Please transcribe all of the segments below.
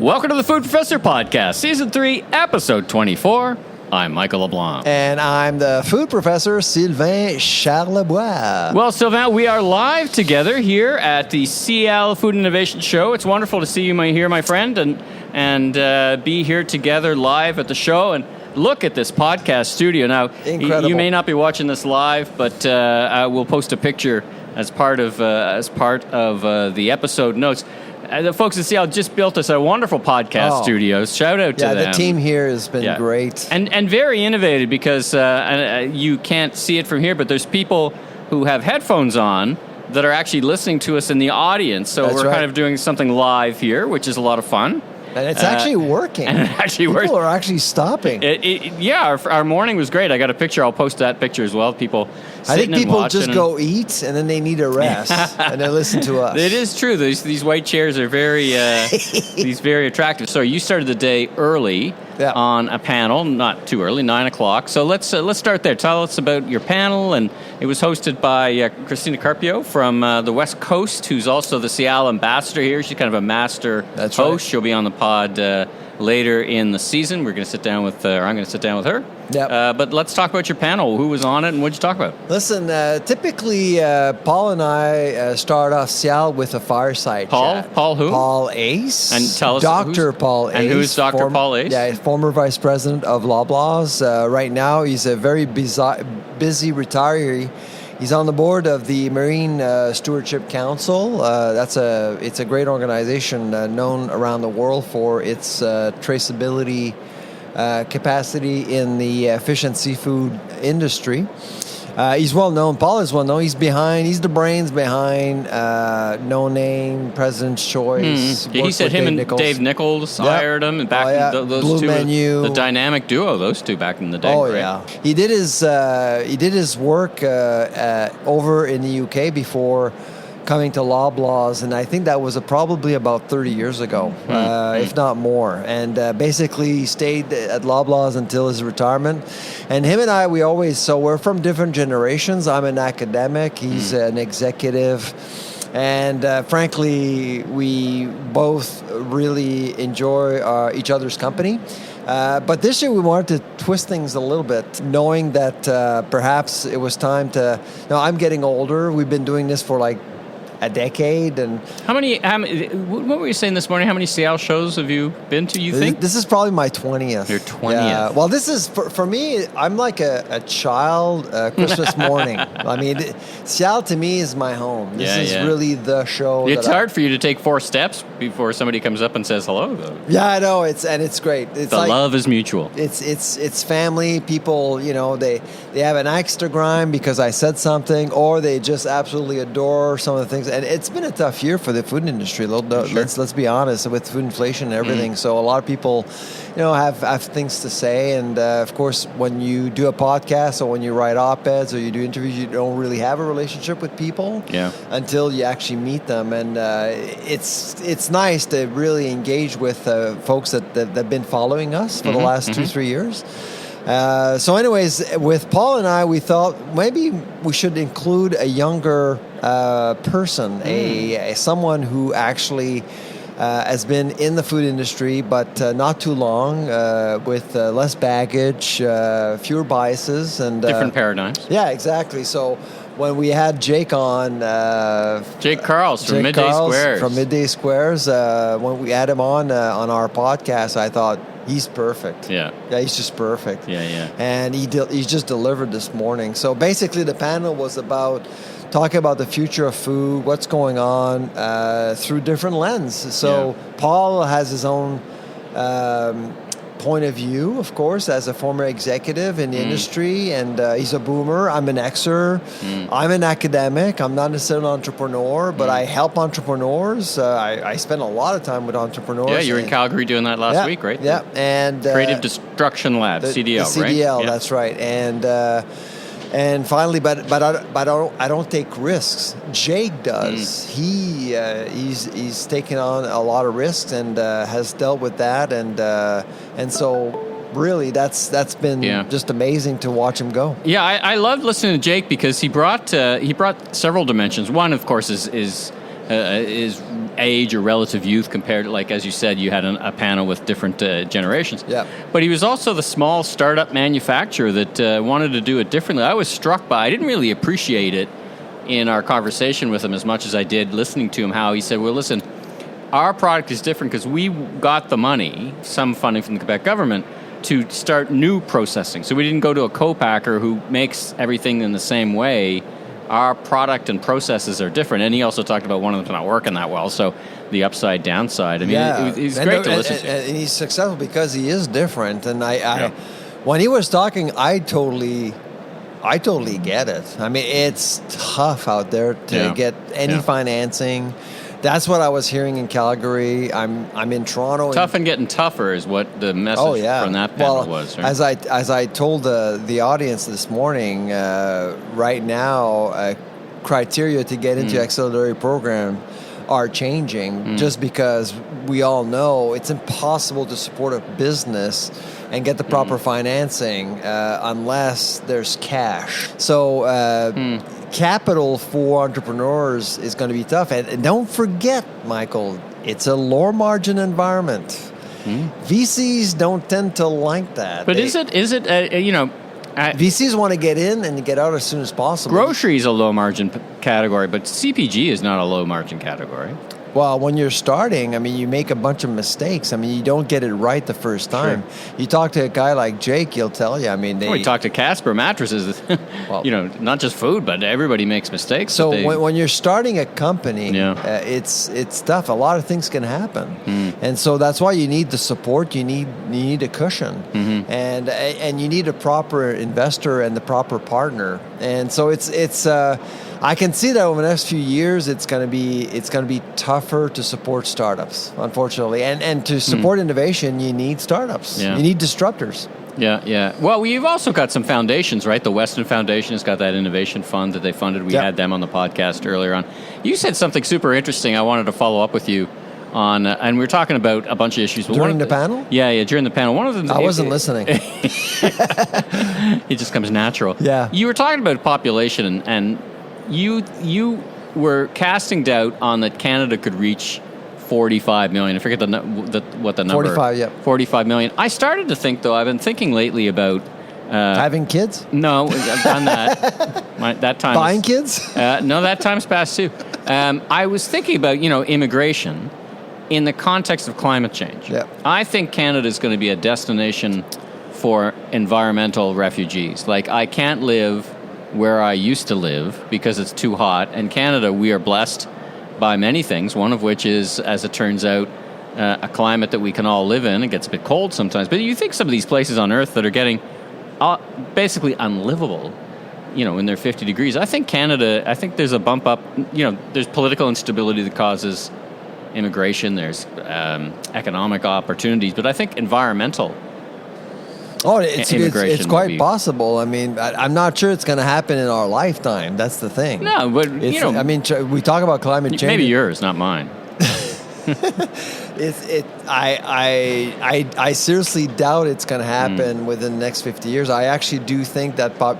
Welcome to the Food Professor Podcast, Season 3, Episode 24. I'm Michael LeBlanc. And I'm the food professor, Sylvain Charlebois. Well, Sylvain, we are live together here at the CL Food Innovation Show. It's wonderful to see you here, my friend, and be here together live at the show. And look at this podcast studio. Now, incredible. You may not be watching this live, but we'll post a picture as part of the episode notes. The folks at CL just built us a wonderful podcast studio. Shout out to them. Yeah, the team here has been great. And very innovative because you can't see it from here, but there's people who have headphones on that are actually listening to us in the audience. So we're kind of doing something live here, which is a lot of fun. And it's actually working. And it actually works. People are actually stopping. Our morning was great. I got a picture. I'll post that picture as well. People I think people just go eat, and then they need a rest, and they listen to us. It is true. These white chairs are very very attractive. So you started the day early on a panel, not too early, 9 o'clock. So let's start there. Tell us about your panel, and it was hosted by Christina Carpio from the West Coast, who's also the Seattle ambassador here. She's kind of a master host. Right. She'll be on the pod later in the season. We're going to sit down with, or I'm going to sit down with her. Yep. But let's talk about your panel. Who was on it, and what did you talk about? Listen, typically Paul and I start off Seattle with a fireside chat. Paul who? Paul Ace. And tell us Dr. Paul Ace. And who's Dr. Paul Ace? Yeah, former vice president of Loblaws. Right now, he's a very busy retiree. He's on the board of the Marine Stewardship Council. It's a great organization known around the world for its traceability capacity in the fish and seafood industry. He's well known. Paul is well known. He's the brains behind No Name, President's Choice. He said him and Dave Nichols hired him, and back in those Blue two, Menu. the dynamic duo, those two back in the day. Oh right? Yeah, he did his work over in the UK before coming to Loblaws, and I think that was probably about 30 years ago, if not more. And basically, he stayed at Loblaws until his retirement. And him and I, we're from different generations. I'm an academic. He's an executive. And frankly, we both really enjoy each other's company. But this year we wanted to twist things a little bit, knowing that perhaps it was time to... I'm getting older. We've been doing this for like a decade. And how many what were you saying this morning? How many Seattle shows have you been to, you think? This is probably my 20th. Your 20th. Yeah. Well, this is, for me, I'm like a child Christmas morning. I mean, Seattle to me is my home. This is really the show. It's hard for you to take 4 steps before somebody comes up and says hello, though. Yeah, I know. It's great. It's love is mutual. It's family. People, they have an axe to grind because I said something, or they just absolutely adore some of the things. And it's been a tough year for the food industry. Let's be honest, with food inflation and everything. So a lot of people, have things to say. And of course, when you do a podcast or when you write op-eds or you do interviews, you don't really have a relationship with people until you actually meet them. And it's nice to really engage with folks that have been following us for the last 2-3 years. So anyways, with Paul and I, we thought maybe we should include a younger person, someone who actually has been in the food industry, but not too long, with less baggage, fewer biases, and different paradigms. Yeah, exactly. So when we had Jake on, Jake Carls from Midday Squares, when we had him on our podcast, I thought, he's perfect. Yeah, he's just perfect. Yeah. And he's just delivered this morning. So basically, the panel was about talking about the future of food, what's going on through different lenses. So Paul has his own point of view, of course, as a former executive in the industry, and he's a boomer. I'm an Xer. I'm an academic. I'm not necessarily an entrepreneur, but I help entrepreneurs. I spend a lot of time with entrepreneurs. Yeah, you were in Calgary doing that last week, right? Yeah, and Creative Destruction Lab, CDL, right? CDL, yeah. That's right. And finally, but I don't take risks. Jake does. He's taken on a lot of risks and has dealt with that, and so really that's been just amazing to watch him go. Yeah, I love listening to Jake because he brought several dimensions. One, of course, is age or relative youth compared to, like, as you said, you had a panel with different generations. Yeah. But he was also the small startup manufacturer that wanted to do it differently. I was struck by, I didn't really appreciate it in our conversation with him as much as I did listening to him, how he said, well, listen, our product is different because we got the money, some funding from the Quebec government, to start new processing. So we didn't go to a co-packer who makes everything in the same way. Our product and processes are different. And he also talked about one of them not working that well. So the upside, downside. I mean, he's great to listen to. And he's successful because he is different. And I when he was talking, I totally get it. I mean, it's tough out there to get any financing. That's what I was hearing in Calgary. I'm in Toronto. Tough and getting tougher is what the message from that panel was. Right? As I told the audience this morning, right now, criteria to get into accelerator program are changing just because we all know it's impossible to support a business and get the proper financing unless there's cash. So capital for entrepreneurs is going to be tough. And don't forget, Michael, it's a lower margin environment. VCs don't tend to like that. But is it VCs want to get in and get out as soon as possible. Grocery is a low margin category, but CPG is not a low margin category. Well, when you're starting, I mean, you make a bunch of mistakes. I mean, you don't get it right the first time. Sure. You talk to a guy like Jake, he'll tell you. I mean, we talk to Casper Mattresses. Well, not just food, but everybody makes mistakes. So when you're starting a company, it's tough. A lot of things can happen, and so that's why you need the support. You need a cushion, and you need a proper investor and the proper partner. And so it's. I can see that over the next few years, it's going to be tougher to support startups, unfortunately, and to support innovation, you need startups, you need disruptors. Yeah. Well, you've also got some foundations, right? The Weston Foundation has got that innovation fund that they funded. We had them on the podcast earlier on. You said something super interesting. I wanted to follow up with you on, and we were talking about a bunch of issues. During the panel? Yeah, during the panel. One of them. I wasn't listening. It just comes natural. Yeah. You were talking about population and You were casting doubt on that Canada could reach 45 million. I forget what the number. 45, yeah. 45 million. I started to think, though, I've been thinking lately about... having kids? No, I've done that. That time. Buying kids? No, that time's passed, too. I was thinking about, immigration in the context of climate change. Yeah. I think Canada is going to be a destination for environmental refugees. Like, I can't live where I used to live because it's too hot. And Canada, we are blessed by many things, one of which is, as it turns out, a climate that we can all live in. It gets a bit cold sometimes. But you think some of these places on Earth that are getting basically unlivable, when they're 50 degrees. I think Canada, there's a bump up, there's political instability that causes immigration. There's economic opportunities. But I think environmental it's quite possible. I mean, I'm not sure it's going to happen in our lifetime. That's the thing. No, but I mean, we talk about climate change. Maybe yours, not mine. I seriously doubt it's going to happen within the next 50 years. I actually do think that the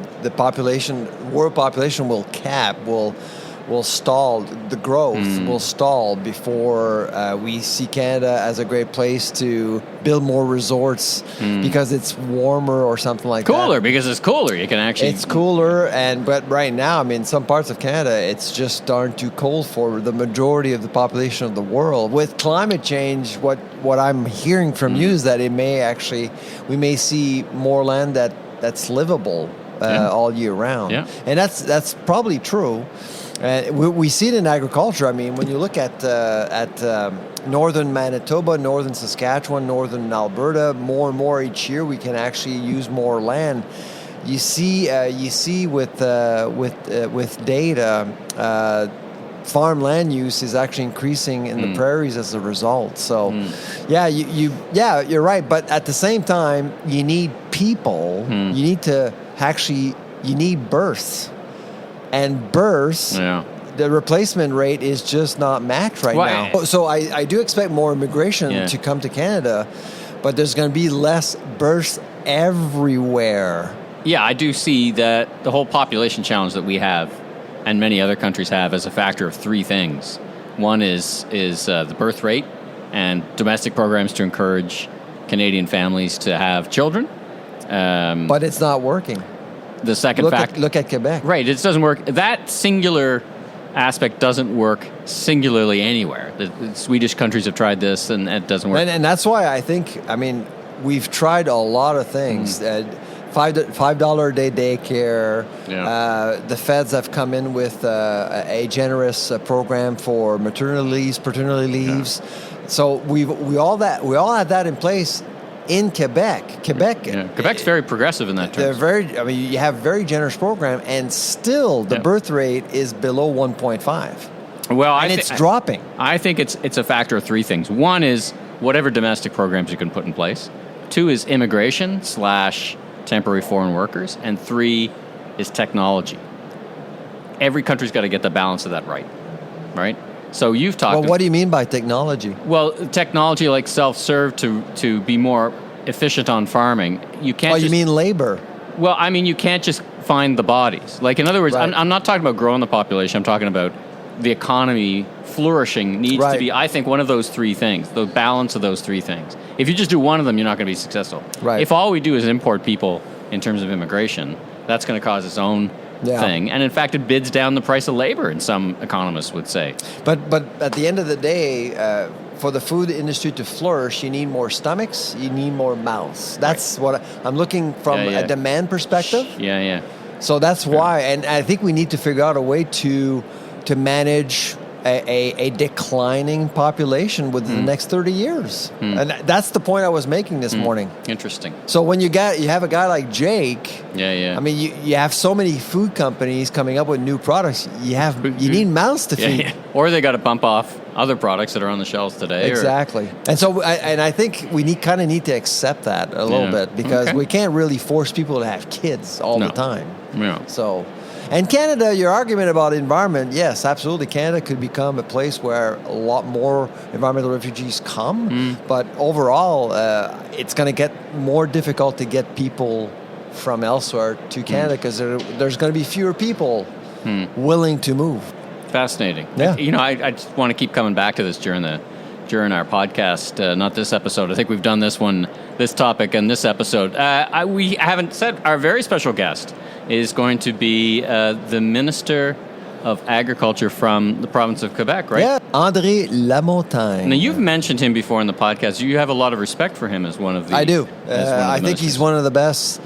world population will stall, the growth will stall before we see Canada as a great place to build more resorts because it's warmer or something like that. Cooler, because it's cooler. You can actually... It's cooler, but right now, I mean, some parts of Canada, it's just darn too cold for the majority of the population of the world. With climate change, what I'm hearing from you is that we may see more land that's livable all year round. Yeah. And that's probably true. We see it in agriculture. I mean, when you look at northern Manitoba, northern Saskatchewan, northern Alberta, more and more each year we can actually use more land. You see with data, farm land use is actually increasing in the prairies as a result. So, you're right. But at the same time, you need people. You need births. And births, the replacement rate is just not matched right now. So I do expect more immigration to come to Canada, but there's going to be less births everywhere. Yeah, I do see that the whole population challenge that we have and many other countries have as a factor of three things. One is the birth rate and domestic programs to encourage Canadian families to have children. But it's not working. The second factor... Look at Quebec. Right, it doesn't work. That singular aspect doesn't work singularly anywhere. The Swedish countries have tried this, and it doesn't work. And that's why I think, we've tried a lot of things. $5 a day daycare. Yeah. The feds have come in with a generous program for maternity leaves, paternity leaves. Yeah. So we all had that in place in Quebec. Quebec's very progressive in that terms. You have a very generous program, and still the birth rate is below 1.5. Well, it's dropping. I think it's a factor of three things. One is whatever domestic programs you can put in place. Two is immigration / temporary foreign workers. And three is technology. Every country's got to get the balance of that right? So you've talked... Well, what do you mean by technology? Well, technology like self-serve to be more efficient on farming. You can't you mean labor? Well, you can't just find the bodies. Like, in other words, right. I'm not talking about growing the population. I'm talking about the economy flourishing needs to be, I think, one of those three things, the balance of those three things. If you just do one of them, you're not going to be successful. Right. If all we do is import people in terms of immigration, that's going to cause its own thing. And in fact, it bids down the price of labor, and some economists would say. But at the end of the day, for the food industry to flourish, you need more stomachs, you need more mouths. That's what I'm looking from a demand perspective. Yeah. So that's why, and I think we need to figure out a way to manage a declining population within the next 30 years. And that's the point I was making this morning. Interesting. So when you have a guy like Jake, you have so many food companies coming up with new products, you need mouths to feed. Yeah. Or they got to bump off other products that are on the shelves today. Exactly. And so I think we need to accept that a little bit, because we can't really force people to have kids all the time. Yeah. So... And Canada, your argument about environment, yes, absolutely. Canada could become a place where a lot more environmental refugees come. But overall, it's going to get more difficult to get people from elsewhere to Canada, because there's going to be fewer people willing to move. Fascinating. Yeah. I just want to keep coming back to this during our podcast, not this episode. I think we've done this topic and this episode. We haven't said our very special guest is going to be the Minister of Agriculture from the province of Quebec, right? Yeah, André Lamontagne. Now, you've mentioned him before in the podcast. You have a lot of respect for him as one of the... I do. I think he's one of the best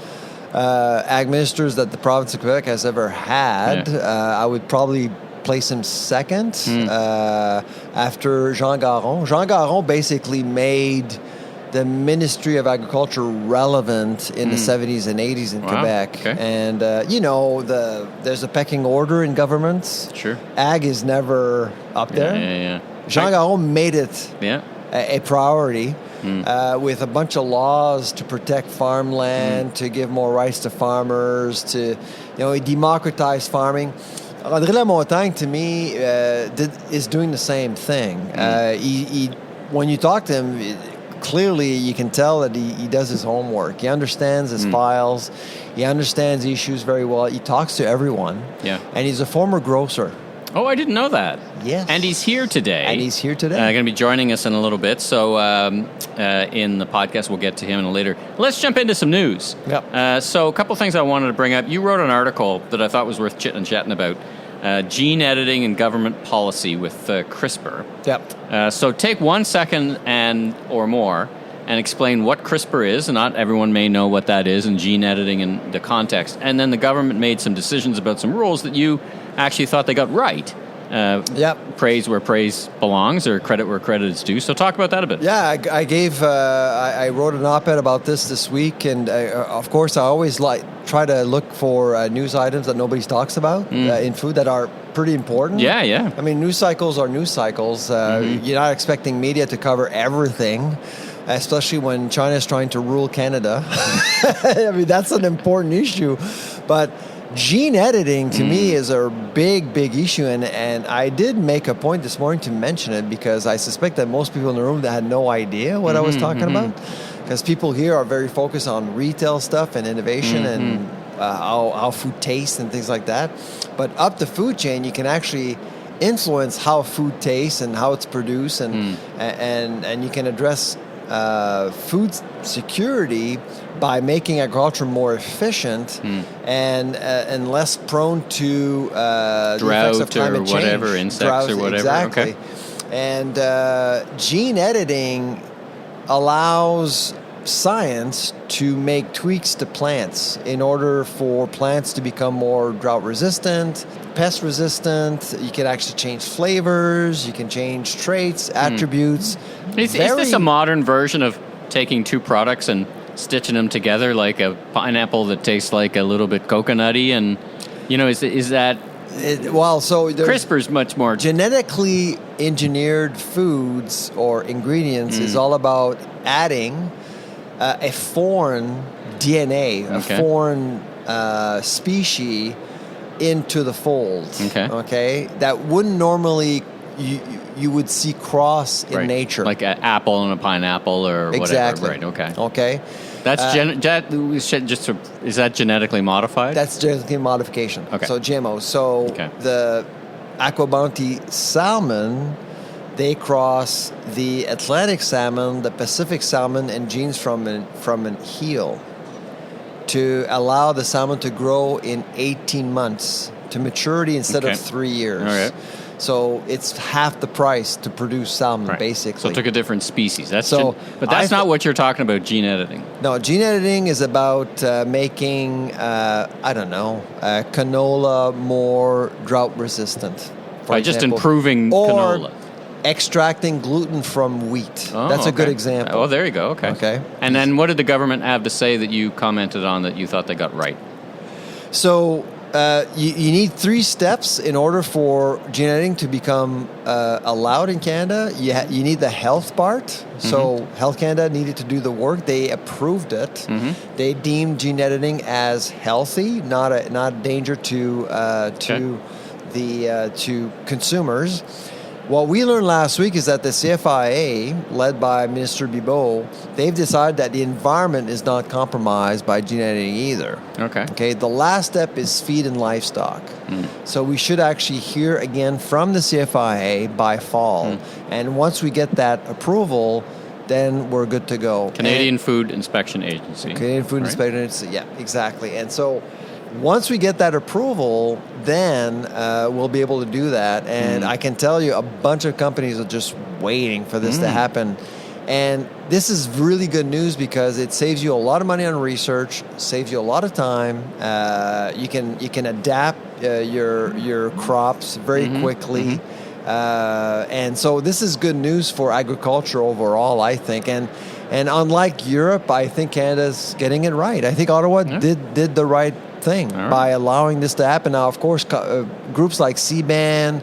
ag ministers that the province of Quebec has ever had. Yeah. I would probably place him second after Jean Garon. Jean Garon basically made the Ministry of Agriculture relevant in the 70s and 80s in Quebec. Okay. And, there's a pecking order in governments. Sure. Ag is never up there. Yeah. Jean Garon made it a priority with a bunch of laws to protect farmland, to give more rights to farmers, to, he democratized farming. André Lamontagne, to me, is doing the same thing. He when you talk to him, clearly you can tell that he does his homework. He understands his files. He understands issues very well. He talks to everyone. Yeah. And he's a former grocer. Oh, I didn't know that. Yes. And he's here today. Going to be joining us in a little bit. So in the podcast, we'll get to him in a later. Let's jump into some news. Yep. So a couple things I wanted to bring up. You wrote an article that I thought was worth chatting about. Gene editing and government policy with CRISPR. Yep. So take 1 second or more and explain what CRISPR is, and not everyone may know what that is, and gene editing in the context. And then the government made some decisions about some rules that you actually thought they got right. Praise where praise belongs, or credit where credit is due. So talk about that a bit. Yeah, I wrote an op-ed about this week, and of course I always try to look for news items that nobody talks about in food that are pretty important. Yeah. I mean, news cycles are news cycles. You're not expecting media to cover everything, especially when China is trying to rule Canada. I mean, that's an important issue, but gene editing to me is a big issue, and I did make a point this morning to mention it, because I suspect that most people in the room that had no idea what I was talking about, because people here are very focused on retail stuff and innovation and how food tastes and things like that. But up the food chain, you can actually influence how food tastes and how it's produced, and you can address food security by making agriculture more efficient and less prone to the effects of drought climate or change. whatever, insects or whatever. Exactly. Okay. And gene editing allows science to make tweaks to plants in order for plants to become more drought resistant, pest resistant. You can actually change flavors, you can change traits, attributes. Is this a modern version of taking two products and stitching them together, like a pineapple that tastes like a little bit coconutty? And, is that... CRISPR's much more... Genetically engineered foods or ingredients is all about adding a foreign DNA, a foreign species into the fold. Okay, that wouldn't normally you would see cross in nature, like an apple and a pineapple or whatever. Right. Okay. That's is that genetically modified? That's genetically modification. Okay. So GMO. So the Aqua Bounty salmon, they cross the Atlantic salmon, the Pacific salmon, and genes from an heel to allow the salmon to grow in 18 months to maturity instead of 3 years. All right. So it's half the price to produce salmon, basically. So it took a different species. But that's not what you're talking about, gene editing. No, gene editing is about making, canola more drought resistant. By just improving canola. Extracting gluten from wheat. That's a good example. Oh, there you go. Okay. And then what did the government have to say that you commented on that you thought they got right? So you need 3 steps in order for gene editing to become allowed in Canada. You need the health part. So Health Canada needed to do the work. They approved it. They deemed gene editing as healthy, not a danger to consumers. What we learned last week is that the CFIA, led by Minister Bibeau, they've decided that the environment is not compromised by gene editing either. Okay. The last step is feed and livestock. So we should actually hear again from the CFIA by fall. And once we get that approval, then we're good to go. Canadian Food Inspection Agency. Canadian Food Inspection Agency, yeah, exactly. And so once we get that approval, then we'll be able to do that. And I can tell you a bunch of companies are just waiting for this to happen. And this is really good news because it saves you a lot of money on research, saves you a lot of time. You can adapt your crops very quickly. And so this is good news for agriculture overall, I think. And unlike Europe, I think Canada's getting it right. I think Ottawa did the right thing by allowing this to happen. Now, of course, groups like CBAN,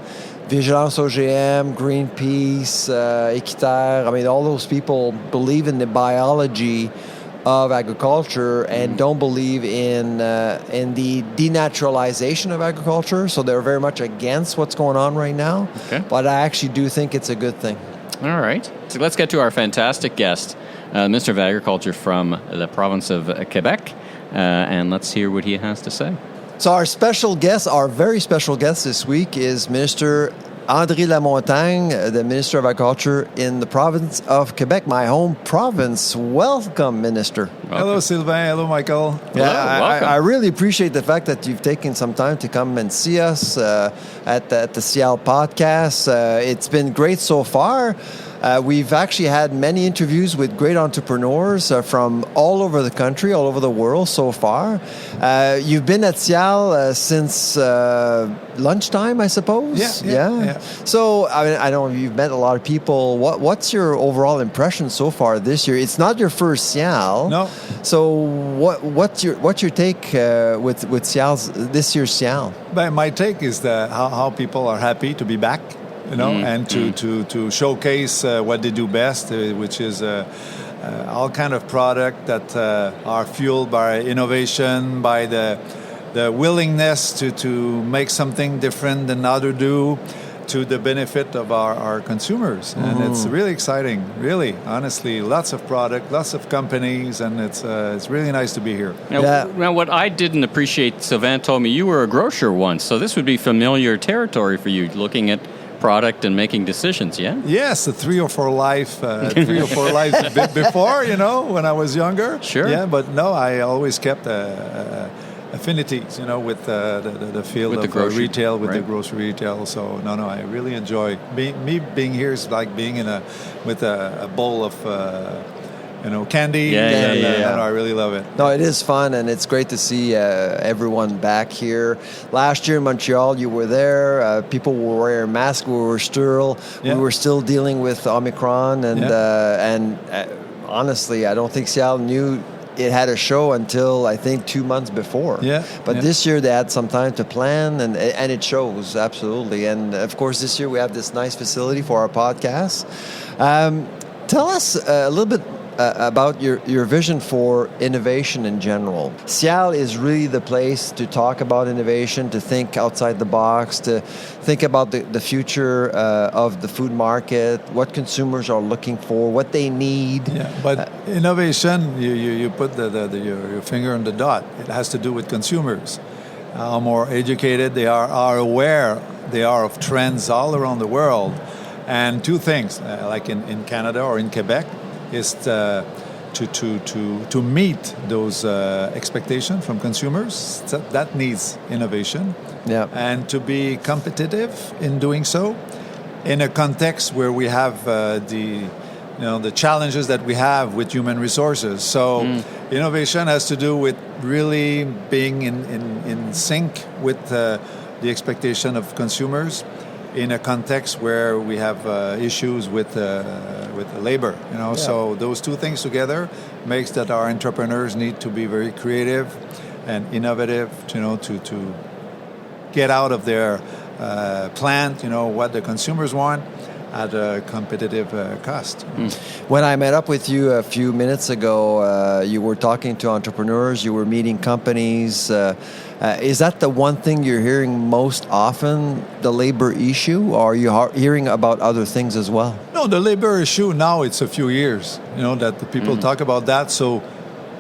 Vigilance OGM, Greenpeace, Équiterre, all those people believe in the biology of agriculture and don't believe in the denaturalization of agriculture. So they're very much against what's going on right now. But I actually do think it's a good thing. All right. So let's get to our fantastic guest, Minister of Agriculture from the province of Quebec. And let's hear what he has to say. So our very special guest this week is Minister André Lamontagne, the Minister of Agriculture in the province of Quebec, my home province. Welcome, Minister. Welcome. Hello, Sylvain. Hello, Michael. Yeah, I really appreciate the fact that you've taken some time to come and see us at the Cial podcast. It's been great so far. We've actually had many interviews with great entrepreneurs from all over the country, all over the world so far. You've been at Cial since lunchtime, I suppose? Yeah. So, I know you've met a lot of people. What's your overall impression so far this year? It's not your first Cial. No. So, what's your take with Cial's this year's Cial? My take is how people are happy to be back. And to showcase what they do best, which is all kind of product that are fueled by innovation, by the willingness to make something different than others do, to the benefit of our consumers. And it's really exciting, really, honestly. Lots of product, lots of companies, and it's really nice to be here. Now, what I didn't appreciate, Sylvain told me you were a grocer once, so this would be familiar territory for you, looking at product and making decisions, yeah? Yes, 3 or 4 lives before, when I was younger. Sure. Yeah, but no, I always kept affinities, with the field with of the retail, with right. the grocery retail. So no, I really enjoy being here is like being with a bowl of candy. I really love it. No, it is fun, and it's great to see everyone back here. Last year in Montreal, you were there. People were wearing masks. We were still dealing with Omicron, and honestly, I don't think Seattle knew it had a show until I think 2 months before. But this year they had some time to plan, and it shows absolutely. And of course, this year we have this nice facility for our podcast. Tell us a little bit about your vision for innovation in general. Seattle is really the place to talk about innovation, to think outside the box, to think about the future of the food market, what consumers are looking for, what they need. Yeah, but innovation, you put your finger on the dot. It has to do with consumers. How more educated they are aware they are of trends all around the world. And 2 things, like in Canada or in Quebec, is to meet those expectations from consumers. That needs innovation, and to be competitive in doing so, in a context where we have the challenges that we have with human resources. So innovation has to do with really being in sync with the expectation of consumers, in a context where we have issues with labor, So those 2 things together makes that our entrepreneurs need to be very creative and innovative, to get out of their plant, what the consumers want at a competitive cost. When I met up with you a few minutes ago, you were talking to entrepreneurs, you were meeting companies. Is that the one thing you're hearing most often, the labor issue, or are you hearing about other things as well? No, the labor issue now, it's a few years, that the people talk about that, so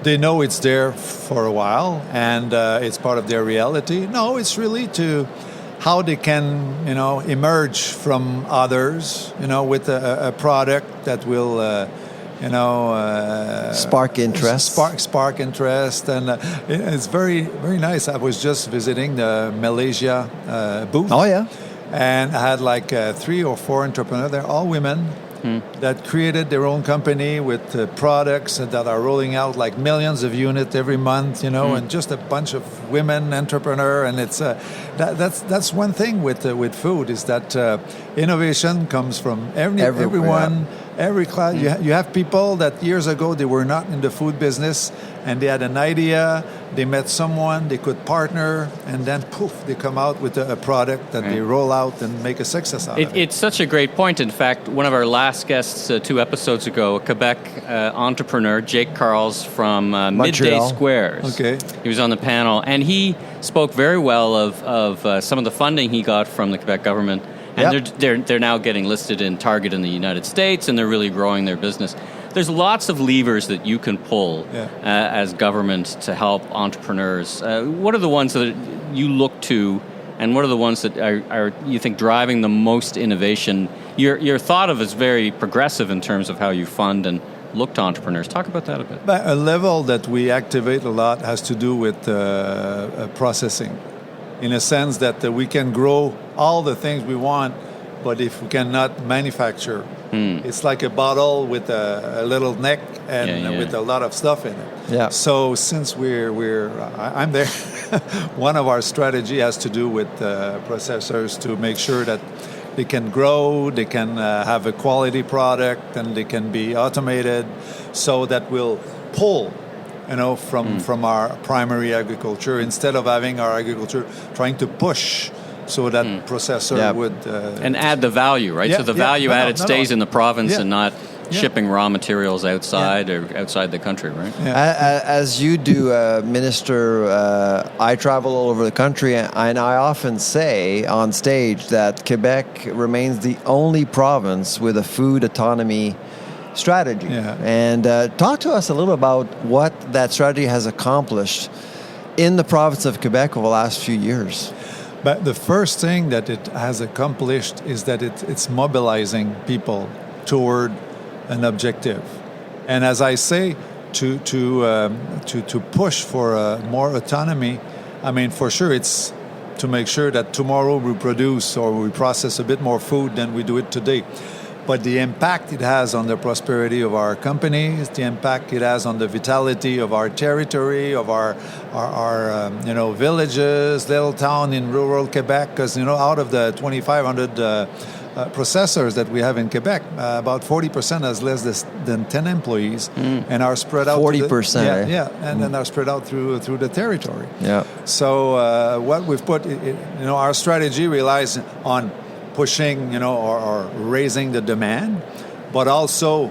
they know it's there for a while, and it's part of their reality. No, it's really to how they can, emerge from others, with a product that will spark interest. Spark interest, and it's very, very nice. I was just visiting the Malaysia booth. Oh yeah, and I had like 3 or 4 entrepreneurs. They're all women that created their own company with products that are rolling out like millions of units every month. And just a bunch of women entrepreneurs. And it's that's one thing with food is that innovation comes from everyone. Every class, you have people that years ago they were not in the food business, and they had an idea, they met someone, they could partner, and then poof, they come out with a product that they roll out and make a success out of it. It's such a great point. In fact, one of our last guests 2 episodes ago, a Quebec entrepreneur, Jake Carls from Midday Squares. Okay. He was on the panel, and he spoke very well of some of the funding he got from the Quebec government. And they're now getting listed in Target in the United States, and they're really growing their business. There's lots of levers that you can pull as government to help entrepreneurs. What are the ones that you look to, and what are the ones that are you think driving the most innovation? You're thought of as very progressive in terms of how you fund and look to entrepreneurs. Talk about that a bit. A level that we activate a lot has to do with processing. In a sense that we can grow all the things we want, but if we cannot manufacture, it's like a bottle with a little neck and with a lot of stuff in it. Yeah. So since I'm there, one of our strategy has to do with processors to make sure that they can grow, they can have a quality product, and they can be automated, so that will pull from our primary agriculture, instead of having our agriculture trying to push so that processor would... and add the value, right? So the value added stays in the province and not shipping raw materials outside or outside the country, right? Yeah. As you do, Minister, I travel all over the country, and I often say on stage that Quebec remains the only province with a food autonomy strategy. Yeah. And talk to us a little about what that strategy has accomplished in the province of Quebec over the last few years. But the first thing that it has accomplished is that it's mobilizing people toward an objective. And as I say, to push for more autonomy, I mean, for sure, it's to make sure that tomorrow we produce or we process a bit more food than we do it today. But the impact it has on the prosperity of our companies, the impact it has on the vitality of our territory, of our villages, little town in rural Quebec, because out of the 2,500 processors that we have in Quebec, about 40% has less than 10 employees, and are spread out. 40%. And are spread out through the territory. Yeah. So what we've put, our strategy relies on pushing, or raising the demand, but also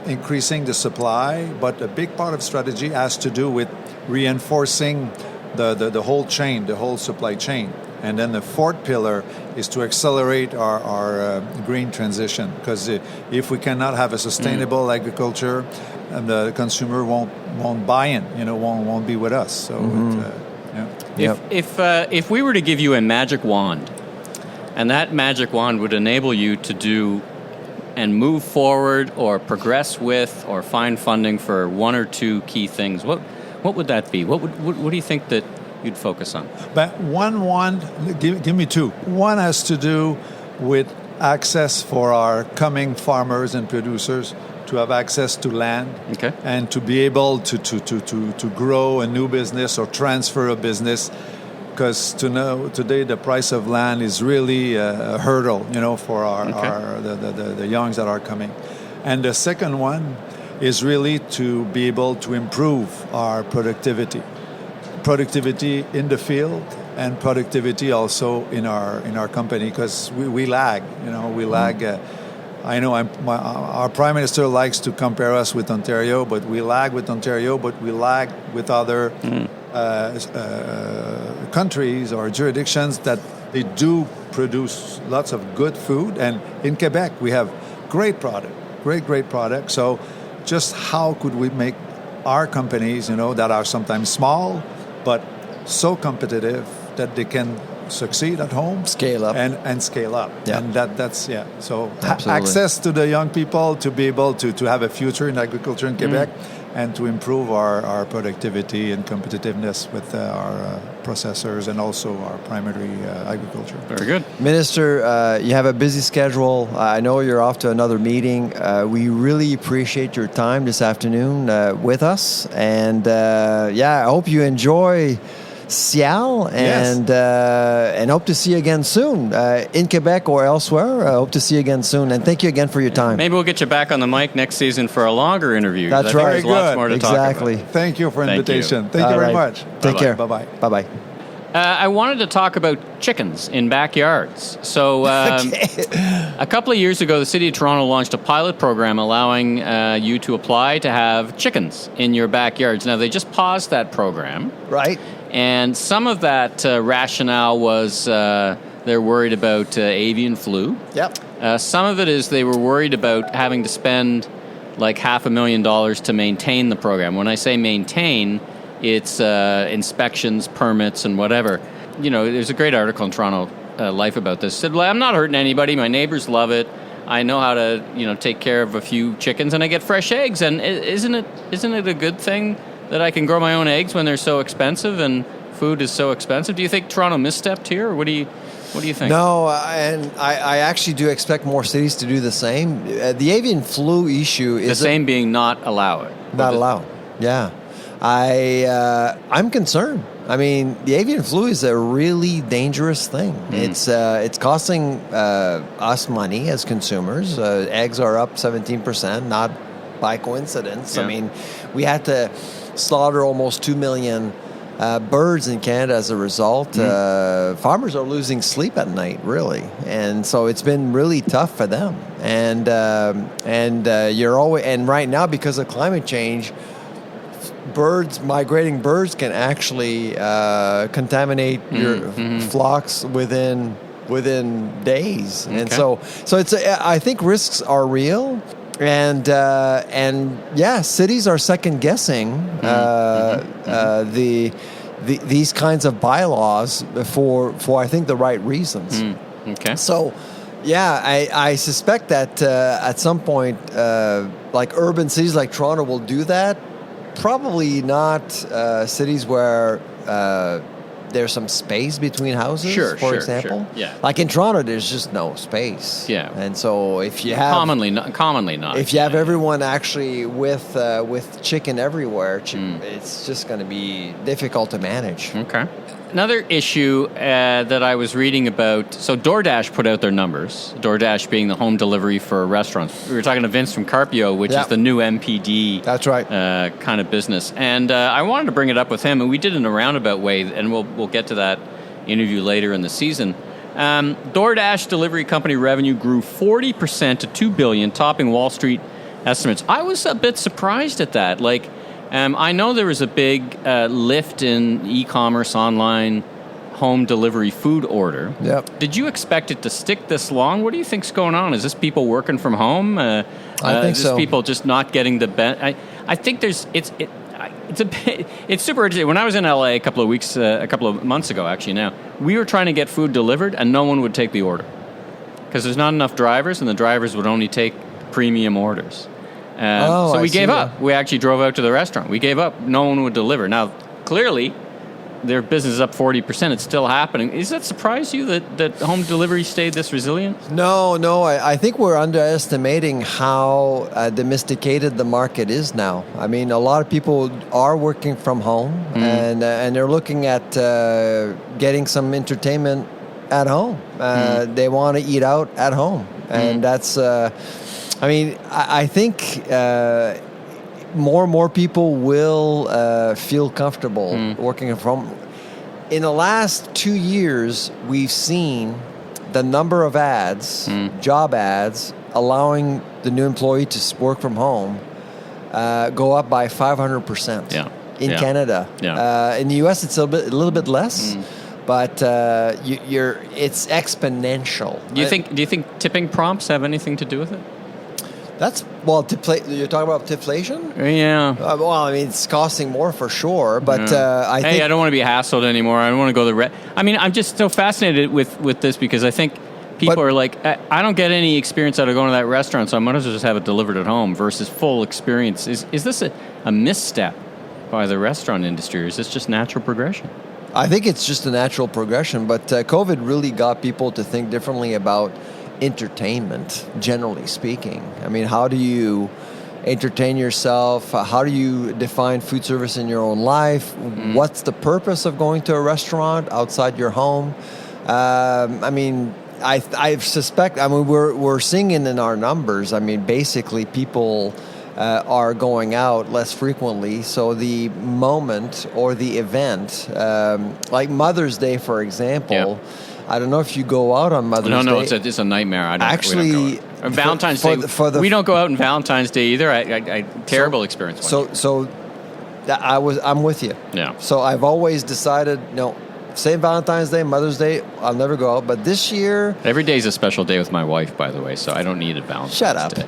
increasing the supply. But a big part of strategy has to do with reinforcing the whole chain, the whole supply chain. And then the fourth pillar is to accelerate our green transition, because if we cannot have a sustainable agriculture, the consumer won't buy in, won't be with us. So, if we were to give you a magic wand, and that magic wand would enable you to do and move forward or progress with or find funding for one or two key things, what would that be? What do you think that you'd focus on? But one, give me two. One has to do with access for our coming farmers and producers to have access to land, and to be able to grow a new business or transfer a business. Because today the price of land is really a hurdle, for the youngs that are coming. And the second one is really to be able to improve our productivity in the field, and productivity also in our company, because we lag. We lag. I know our Prime Minister likes to compare us with Ontario, but we lag with Ontario, but we lag with other countries or jurisdictions that they do produce lots of good food. And in Quebec, we have great product. So just how could we make our companies, that are sometimes small, but so competitive that they can succeed at home, scale up, and scale up. Yeah. And that's So Absolutely. Access to the young people to be able to have a future in agriculture in Quebec, and to improve our productivity and competitiveness with our processors and also our primary agriculture. Very good. Minister, you have a busy schedule. I know you're off to another meeting. We really appreciate your time this afternoon with us. And I hope you enjoy Cial, and hope to see you again soon in Quebec or elsewhere. Hope to see you again soon, and thank you again for your time. Maybe we'll get you back on the mic next season for a longer interview. That's right. There's lots more to talk about. Thank you for the invitation. Thank you very much. Take care. Bye-bye. Bye-bye. I wanted to talk about chickens in backyards. So a couple of years ago, the City of Toronto launched a pilot program allowing you to apply to have chickens in your backyards. Now, they just paused that program. Right. And some of that rationale was they're worried about avian flu. Yep. Some of it is they were worried about having to spend like $500,000 to maintain the program. When I say maintain, it's inspections, permits, and whatever. There's a great article in Toronto Life about this. It said, well, I'm not hurting anybody. My neighbors love it. I know how to, take care of a few chickens, and I get fresh eggs. And isn't it a good thing that I can grow my own eggs when they're so expensive and food is so expensive? Do you think Toronto misstepped here, or what do you think? No, and I actually do expect more cities to do the same. The avian flu issue is... The same being not allow it. Not allowed, yeah. I'm concerned. I mean, the avian flu is a really dangerous thing. It's costing us money as consumers. Eggs are up 17%, not by coincidence. Yeah. I mean, we had to slaughter almost 2 million birds in Canada as a result. Farmers are losing sleep at night, really, and so it's been really tough for them. And right now, because of climate change, migrating birds can actually contaminate your flocks within days. Okay. And so I think risks are real. And cities are second guessing these kinds of bylaws for I think the right reasons. Okay. So, I suspect that at some point, like urban cities like Toronto will do that. Probably not cities where there's some space between houses, for example. Sure. Yeah. Like in Toronto, there's just no space. Yeah. And so if you have... Commonly not. If you have everyone actually with chicken everywhere, it's just going to be difficult to manage. Okay. Another issue that I was reading about, so DoorDash put out their numbers, DoorDash being the home delivery for restaurants. We were talking to Vince from Carpio, which is the new MPD. That's right. Kind of business. And I wanted to bring it up with him, and we did it in a roundabout way, and we'll get to that interview later in the season. DoorDash delivery company revenue grew 40% to $2 billion, topping Wall Street estimates. I was a bit surprised at that. I know there was a big lift in e-commerce, online, home delivery food order. Yep. Did you expect it to stick this long? What do you think's going on? Is this people working from home? I think is so. Is people just not getting the I think it's super interesting. When I was in LA a couple of months ago, actually now, we were trying to get food delivered and no one would take the order because there's not enough drivers and the drivers would only take premium orders. So we gave up. We actually drove out to the restaurant. We gave up. No one would deliver. Now, clearly, their business is up 40%. It's still happening. Does that surprise you that home delivery stayed this resilient? No. I think we're underestimating how domesticated the market is now. I mean, a lot of people are working from home, and they're looking at getting some entertainment at home. They want to eat out at home, and that's... I think more and more people will feel comfortable working from home. In the last 2 years, we've seen the number of ads, job ads, allowing the new employee to work from home go up by 500% in Canada. Yeah. In the U.S., it's a little bit less. But it's exponential. Do you think tipping prompts have anything to do with it? You're talking about deflation? Yeah. It's costing more for sure, but I think... I don't want to be hassled anymore. I don't want to go the... I'm just so fascinated with this because I think people are like, I don't get any experience out of going to that restaurant, so I might as well just have it delivered at home versus full experience. Is this a misstep by the restaurant industry, or is this just natural progression? I think it's just a natural progression, but COVID really got people to think differently about entertainment, generally speaking. I mean, how do you entertain yourself? How do you define food service in your own life? What's the purpose of going to a restaurant outside your home? I suspect, we're seeing it in our numbers. Basically people are going out less frequently. So the moment or the event, like Mother's Day, for example, I don't know if you go out on Mother's Day. No, it's a nightmare. Actually, Valentine's Day. We don't go out on Valentine's Day either. Terrible experience. I'm with you. Yeah. So I've always decided, no, same Valentine's Day, Mother's Day, I'll never go out. But this year, every day is a special day with my wife, by the way. So I don't need a Valentine's Shut up. Day.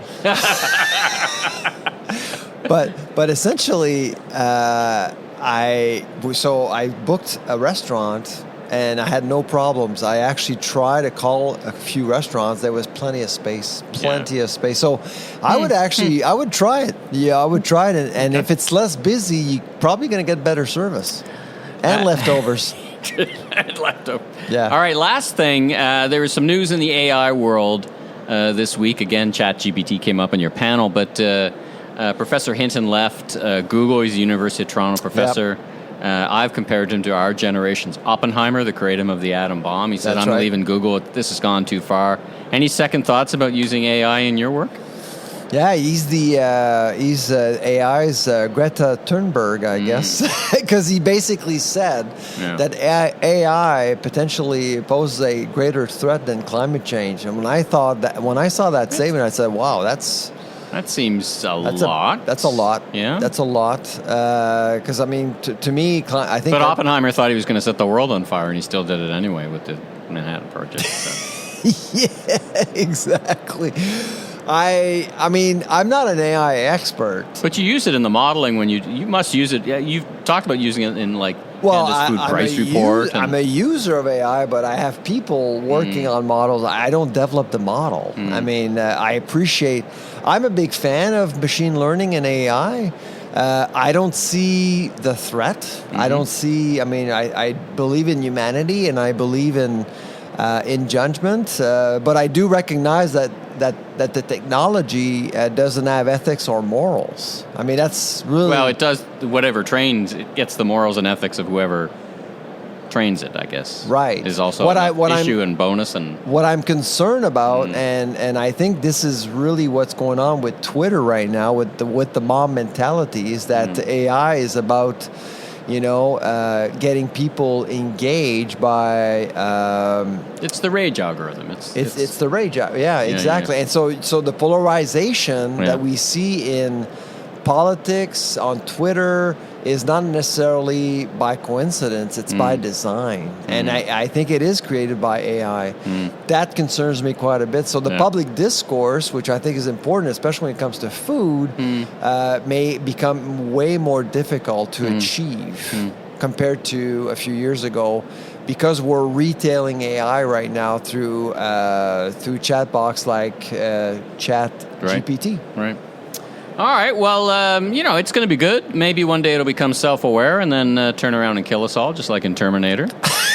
But essentially, I booked a restaurant. And I had no problems. I actually tried to call a few restaurants. There was plenty of space. So I would try it. Yeah, I would try it. And if it's less busy, you're probably going to get better service. And leftovers. And leftovers. Yeah. All right, last thing. There was some news in the AI world this week. Again, ChatGPT came up on your panel. But Professor Hinton left Google. He's a University of Toronto professor. Yep. I've compared him to our generation's Oppenheimer, the creator of the atom bomb. He said, I'm leaving Google. This has gone too far. Any second thoughts about using AI in your work? Yeah, he's AI's Greta Thunberg, I guess, because he basically said that AI potentially poses a greater threat than climate change. And when I saw that statement, I said, "Wow, that seems a lot." That's a lot. Yeah, that's a lot. Because I mean, to me, I think. But Oppenheimer thought he was going to set the world on fire, and he still did it anyway with the Manhattan Project. So. Yeah, exactly. I mean, I'm not an AI expert. But you use it in the modeling when you must use it. Yeah, you've talked about using it in like Canada's food price report. I'm a user of AI, but I have people working on models. I don't develop the model. I mean, I'm a big fan of machine learning and AI. I don't see the threat. I don't see, I believe in humanity and I believe in judgment, but I do recognize that the technology doesn't have ethics or morals. I mean, that's really... Well, it does. Whatever trains, it gets the morals and ethics of whoever trains it, I guess. Right. Is also an issue and bonus. And what I'm concerned about, and I think this is really what's going on with Twitter right now, with the mob mentality, is that the AI is about... getting people engaged by... it's the rage algorithm. It's the rage. Yeah, exactly. Yeah. And so the polarization that we see in politics on Twitter is not necessarily by coincidence. It's by design. And I think it is created by AI. That concerns me quite a bit. So the public discourse, which I think is important, especially when it comes to food, may become way more difficult to achieve compared to a few years ago, because we're retailing AI right now through chat box like Chat GPT. Right. All right. Well, it's going to be good. Maybe one day it'll become self-aware and then turn around and kill us all, just like in Terminator.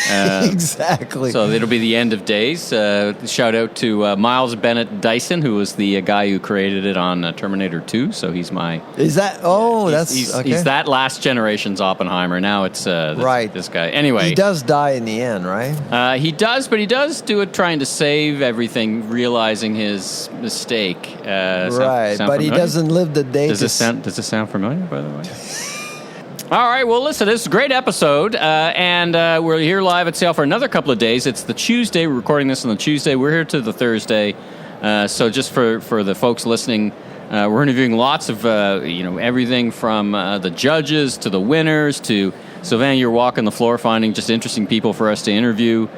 Exactly. So it'll be the end of days. Shout out to Miles Bennett Dyson, who was the guy who created it on Terminator 2. So he's my... Is that... Oh, he's that last generation's Oppenheimer. Now it's this guy. Anyway. He does die in the end, right? He does, but he does do it trying to save everything, realizing his mistake. Right, but he doesn't live the day. Does this sound familiar, by the way? All right, well, listen, this is a great episode, and we're here live at Sale for another couple of days. It's the Tuesday. We're recording this on the Tuesday. We're here to the Thursday. So just for the folks listening, we're interviewing lots of, everything from the judges to the winners to Sylvain, you're walking the floor finding just interesting people for us to interview.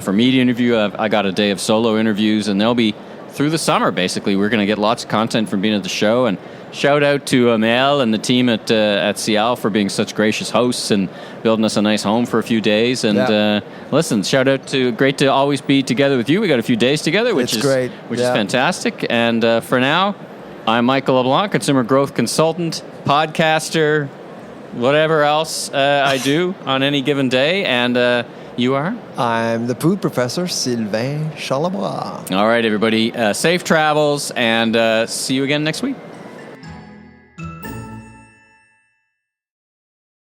For media interview, I got a day of solo interviews, and they'll be through the summer, basically. We're going to get lots of content from being at the show, and shout out to Mel and the team at Cial for being such gracious hosts and building us a nice home for a few days. And listen, shout out to great to always be together with you. We got a few days together, which is great, which is fantastic. And for now, I'm Michael LeBlanc, consumer growth consultant, podcaster, whatever else I do on any given day. And you are? I'm the food professor, Sylvain Charlebois. All right, everybody. Safe travels, and see you again next week.